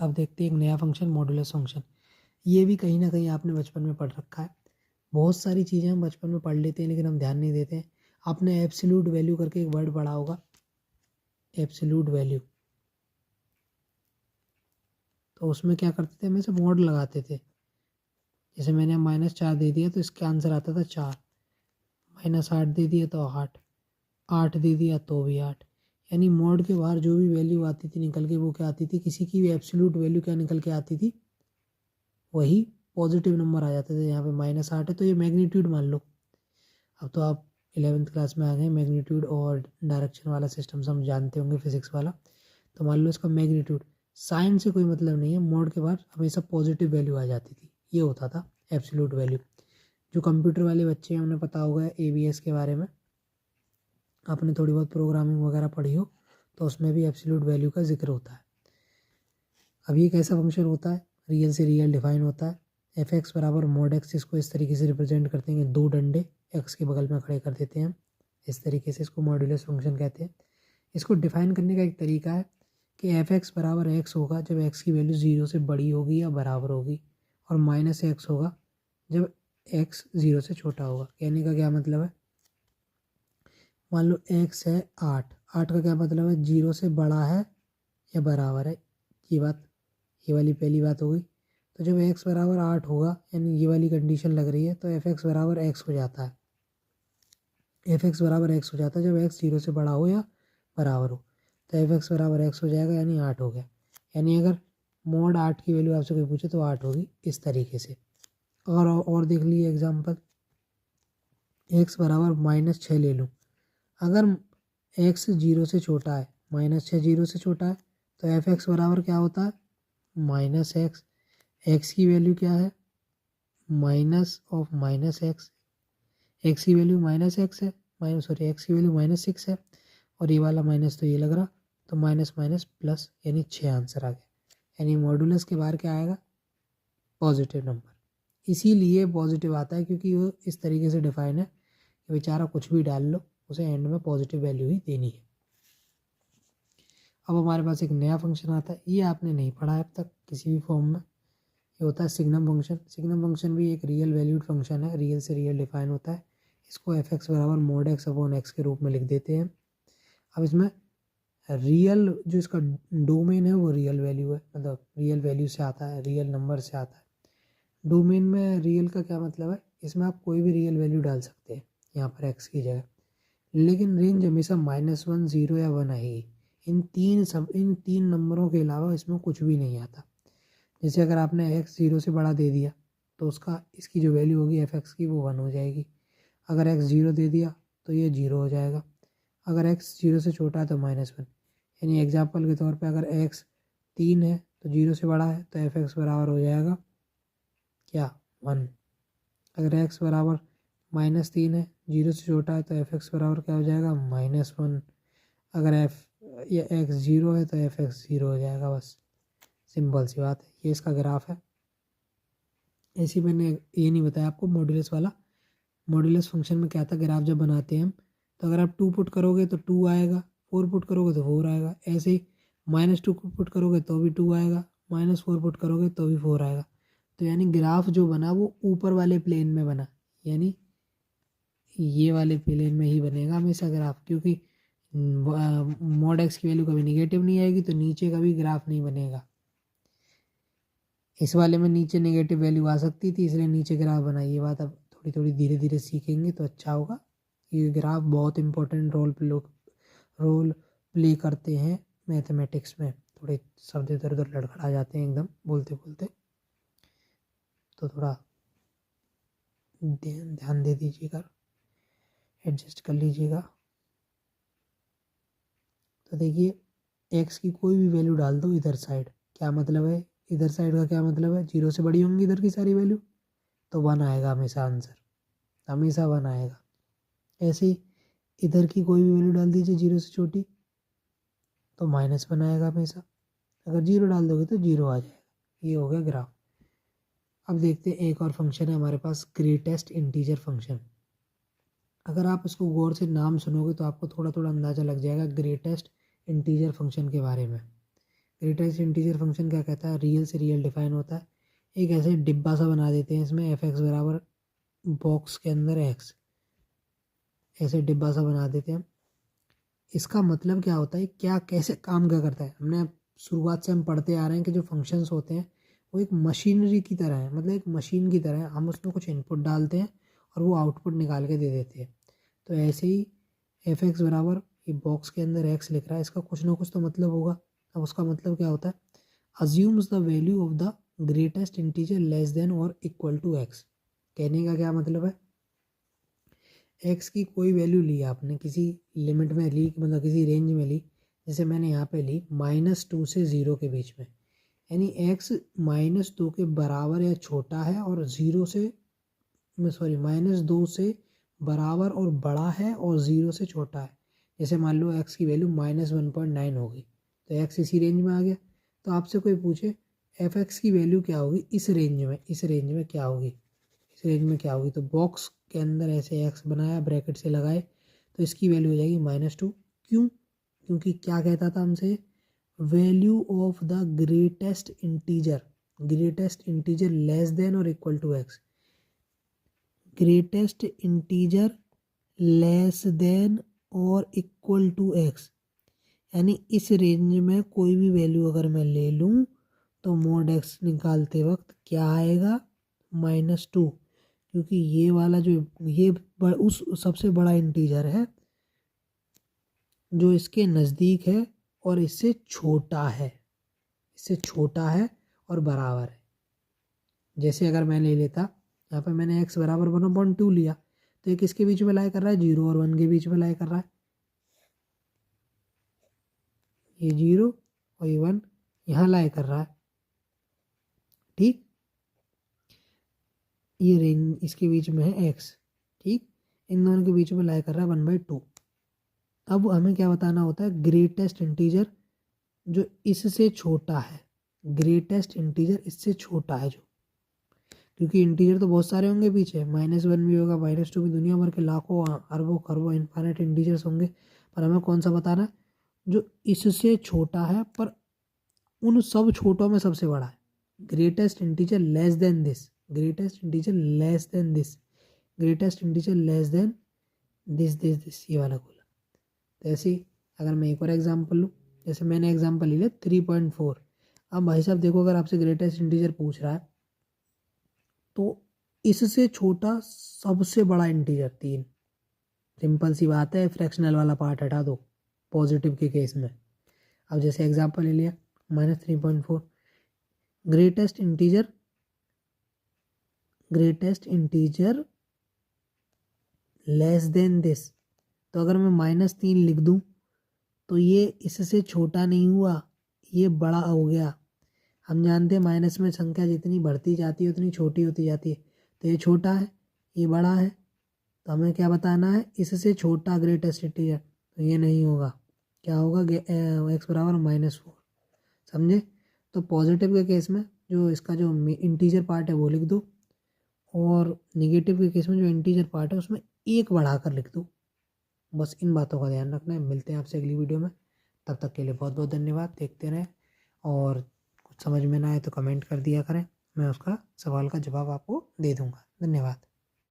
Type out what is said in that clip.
अब देखते हैं एक नया फंक्शन मॉडुलस फंक्शन। ये भी कहीं ना कहीं आपने बचपन में पढ़ रखा है। बहुत सारी चीज़ें हम बचपन में पढ़ लेते हैं लेकिन हम ध्यान नहीं देते हैं। आपने एब्सोल्यूट वैल्यू करके एक वर्ड पढ़ा होगा, एब्सोल्यूट वैल्यू। तो उसमें क्या करते थे, हमें से मॉड लगाते थे। जैसे मैंने -4 दे दिया तो इसका आंसर आता था 4। -8 दे दिया तो 8। 8 दे दिया तो भी 8। यानी मॉड के बाहर जो भी वैल्यू आती थी निकल के, वो क्या आती थी, किसी की भी एब्सोल्यूट वैल्यू क्या निकल के आती थी, वही पॉजिटिव नंबर आ जाते थे। यहाँ पे -8 है तो ये मैग्नीट्यूड मान लो। अब तो आप 11th क्लास में आ गए, मैग्नीट्यूड और डायरेक्शन वाला सिस्टम सब जानते होंगे, फिजिक्स वाला। तो मान लो इसका मैग्नीट्यूड, साइन से कोई मतलब नहीं है, मोड के बाद हमेशा पॉजिटिव वैल्यू आ जाती थी, ये होता था एब्सोल्यूट वैल्यू। जो कंप्यूटर वाले बच्चे हैं उन्हें पता होगा ABS के बारे में, आपने थोड़ी बहुत प्रोग्रामिंग वगैरह पढ़ी हो तो उसमें भी एब्सोल्यूट वैल्यू का जिक्र होता है। अब ये कैसा फंक्शन होता है, रियल से रियल डिफाइन होता है। f(x) बराबर mod x, इसको इस तरीके से रिप्रेजेंट करते हैं, दो डंडे x के बगल में खड़े कर देते हैं, इस तरीके से इसको मॉड्यूलस फंक्शन कहते हैं। इसको डिफाइन करने का एक तरीका है कि f(x) बराबर x होगा जब x की वैल्यू 0 से बड़ी होगी या बराबर होगी, और -x होगा जब x 0 से छोटा होगा। कहने का क्या मतलब है, मान लो x है 8, 8 का क्या मतलब है, 0 से बड़ा है या बराबर है। ये वाली पहली बात हो गई। तो जब x बराबर 8 होगा, यानी ये वाली कंडीशन लग रही है, तो f(x) बराबर x हो जाता है। f(x) बराबर x हो जाता है जब x 0 से बड़ा हो या बराबर हो। तो f(x) बराबर x हो जाएगा, यानी 8 हो गया। यानी अगर mod 8 की वैल्यू आपसे कोई पूछे तो 8 होगी, इस तरीके से। और देख लीजिए एग्जाम्पल, x बराबर -6 ले लूँ। अगर x 0 से छोटा है, -6 0 से छोटा है, तो f(x) बराबर क्या होता है, -x। x की वैल्यू क्या है, माइनस ऑफ -x। x की वैल्यू -x है, x की वैल्यू -6 है, और ये वाला माइनस तो ये लग रहा, तो माइनस माइनस प्लस, यानी 6 आंसर आ गया। यानी मॉडुलस के बाहर क्या आएगा, पॉजिटिव नंबर। इसीलिए पॉजिटिव आता है क्योंकि वो इस तरीके से डिफाइन है कि बेचारा कुछ भी डाल लो, उसे एंड में पॉजिटिव वैल्यू ही देनी है। अब हमारे पास एक नया फंक्शन आता है, ये आपने नहीं पढ़ा है अब तक किसी भी फॉर्म में। ये होता है सिग्नम फंक्शन। सिग्नम फंक्शन भी एक रियल वैल्यूड फंक्शन है, रियल से रियल डिफाइन होता है। इसको f(x) बराबर mod x अपॉन x के रूप में लिख देते हैं। अब इसमें रियल जो इसका डोमेन है वो रियल वैल्यू है, मतलब रियल वैल्यू से आता है, रियल नंबर से आता है। डोमेन में रियल का क्या मतलब है, इसमें आप कोई भी रियल वैल्यू डाल सकते हैं यहाँ पर x की जगह, लेकिन रेंज हमेशा -1, 0 या 1 आएगी। इन तीन नंबरों के अलावा इसमें कुछ भी नहीं आता। जैसे अगर आपने x 0 से बड़ा दे दिया तो इसकी जो वैल्यू होगी f(x) की वो 1 हो जाएगी। अगर x 0 दे दिया तो ये 0 हो जाएगा। अगर x 0 से छोटा है तो -1। यानी एग्जाम्पल के तौर पे अगर x 3 है तो 0 से बड़ा है, तो f(x) बराबर हो जाएगा क्या, 1। अगर x बराबर -3 है, 0 से छोटा है, तो f(x) बराबर क्या हो जाएगा, -1। अगर x 0 है तो f(x) 0 हो जाएगा। बस सिंपल सी बात है। ये इसका ग्राफ है। ऐसे मैंने ये नहीं बताया आपको मॉड्यूलस वाला। मॉड्यूलस फंक्शन में क्या था, ग्राफ जब बनाते हैं हम, तो अगर आप 2 पुट करोगे तो 2 आएगा, 4 पुट करोगे तो 4 आएगा, ऐसे ही -2 पुट करोगे तो भी 2 आएगा, -4 पुट करोगे तो भी 4 आएगा। तो यानी ग्राफ जो बना वो ऊपर वाले प्लेन में बना, यानी ये वाले प्लेन में ही बनेगा हमेशा ग्राफ, क्योंकि mod x की वैल्यू कभी निगेटिव नहीं आएगी तो नीचे कभी ग्राफ नहीं बनेगा। इस वाले में नीचे नेगेटिव वैल्यू आ सकती थी, इसलिए नीचे ग्राफ बनाई। ये बात अब थोड़ी थोड़ी धीरे धीरे सीखेंगे तो अच्छा होगा। ये ग्राफ बहुत इंपॉर्टेंट रोल प्ले करते हैं मैथमेटिक्स में। थोड़े शब्द इधर उधर लड़खड़ा जाते हैं एकदम बोलते बोलते, तो थोड़ा ध्यान दे दीजिएगा, एडजस्ट कर लीजिएगा। तो देखिए x की कोई भी वैल्यू डाल दो इधर साइड, क्या मतलब है, इधर साइड का क्या मतलब है, 0 से बड़ी होंगी इधर की सारी वैल्यू, तो 1 आएगा हमेशा आंसर, हमेशा 1 आएगा। ऐसे ही इधर की कोई भी वैल्यू डाल दीजिए 0 से छोटी, तो -1 आएगा हमेशा। अगर 0 डाल दोगे तो 0 आ जाएगा। ये हो गया ग्राफ। अब देखते हैं एक और फंक्शन है हमारे पास, ग्रेटेस्ट इंटीजर फंक्शन। अगर आप इसको गौर से नाम सुनोगे तो आपको थोड़ा थोड़ा अंदाज़ा लग जाएगा ग्रेटेस्ट इंटीजर फंक्शन के बारे में। ग्रेटेस्ट इंटीजर फंक्शन क्या कहता है, रियल से रियल डिफाइन होता है। एक ऐसे डिब्बा सा बना देते हैं इसमें एफ एक्स बराबर बॉक्स के अंदर एक्स, ऐसे डिब्बा सा बना देते हैं। इसका मतलब क्या होता है, क्या कैसे काम क्या करता है, हमने शुरुआत से हम पढ़ते आ रहे हैं कि जो फंक्शंस होते हैं वो एक मशीनरी की तरह है, मतलब एक मशीन की तरह है। हम उसमें कुछ इनपुट डालते हैं और वो आउटपुट निकाल के दे देते हैं। तो ऐसे ही एफ एक्स बराबर ये बॉक्स के अंदर एक्स लिख रहा है, इसका कुछ ना कुछ तो मतलब होगा। अब उसका मतलब क्या होता है, assumes the value of the greatest integer less than और इक्वल टू एक्स। कहने का क्या मतलब है, एक्स की कोई वैल्यू ली आपने, किसी लिमिट में ली, मतलब किसी रेंज में ली, जैसे मैंने यहाँ पे ली -2 से 0 के बीच में, यानी एक्स -2 के बराबर या छोटा है और 0 से -2 से बराबर और बड़ा है और 0 से छोटा है। जैसे मान लो एक्स की वैल्यू -1.9 होगी, तो एक्स इसी रेंज में आ गया। तो आपसे कोई पूछे एफ एक्स की वैल्यू क्या होगी इस रेंज में, इस रेंज में क्या होगी, इस रेंज में क्या होगी, तो बॉक्स के अंदर ऐसे एक्स बनाया, ब्रैकेट से लगाए, तो इसकी वैल्यू हो जाएगी -2। क्यों, क्योंकि क्या कहता था हमसे, value of the greatest integer less than और equal to x, greatest integer less than और इक्वल टू एक्स, यानी इस रेंज में कोई भी वैल्यू अगर मैं ले लूँ तो मोड एक्स निकालते वक्त क्या आएगा, -2, क्योंकि ये वाला जो ये उस सबसे बड़ा इंटीजर है जो इसके नज़दीक है और इससे छोटा है, इससे छोटा है और बराबर है। जैसे अगर मैं ले लेता, यहाँ पे मैंने x बराबर 1/2 लिया, तो ये किसके बीच में लाई कर रहा है, 0 और 1 के बीच में लाई कर रहा है। ये 0 और ये 1 यहाँ लाई कर रहा है, ठीक। ये रेंज इसके बीच में है x, ठीक, इन दोनों के बीच में लाई कर रहा है 1/2। अब हमें क्या बताना होता है, ग्रेटेस्ट इंटीजर जो इससे छोटा है, ग्रेटेस्ट इंटीजर इससे छोटा है जो, क्योंकि इंटीजर तो बहुत सारे होंगे पीछे, -1 भी होगा, -2 भी, दुनिया भर के लाखों अरबों खरबों इनफाइनाइट इंटीजर्स होंगे, पर हमें कौन सा बताना है, जो इससे छोटा है पर उन सब छोटों में सबसे बड़ा है। Greatest integer less then this, greatest integer less then this, greatest integer less then this, ये वाला बोला। तो ऐसे ही अगर मैं एक और एग्जाम्पल लूँ, जैसे मैंने एग्जाम्पल ले लिया 3.4। अब भाई साहब देखो, अगर आपसे ग्रेटेस्ट इंटीजर पूछ रहा है तो इससे छोटा सबसे बड़ा इंटीजर 3, सिंपल सी बात है, फ्रैक्शनल वाला पार्ट हटा दो पॉजिटिव के केस में। अब जैसे एग्जाम्पल ले लिया -3.4, greatest integer less then this, तो अगर मैं -3 लिख दूं तो ये इससे छोटा नहीं हुआ, ये बड़ा हो गया। हम जानते हैं माइनस में संख्या जितनी बढ़ती जाती है उतनी छोटी होती जाती है, तो ये छोटा है, ये बड़ा है, तो हमें क्या बताना है, इससे छोटा ग्रेटेस्ट इंटीजर, तो ये नहीं होगा, क्या होगा, x बराबर -4, समझे। तो पॉजिटिव के केस में जो इसका जो इंटीजर पार्ट है वो लिख दो, और निगेटिव के केस में जो इंटीजर पार्ट है उसमें 1 बढ़ाकर लिख दो। बस इन बातों का ध्यान रखना है। मिलते हैं आपसे अगली वीडियो में, तब तक के लिए बहुत बहुत धन्यवाद। देखते रहें, और कुछ समझ में ना आए तो कमेंट कर दिया करें, मैं उसका सवाल का जवाब आपको दे दूँगा। धन्यवाद।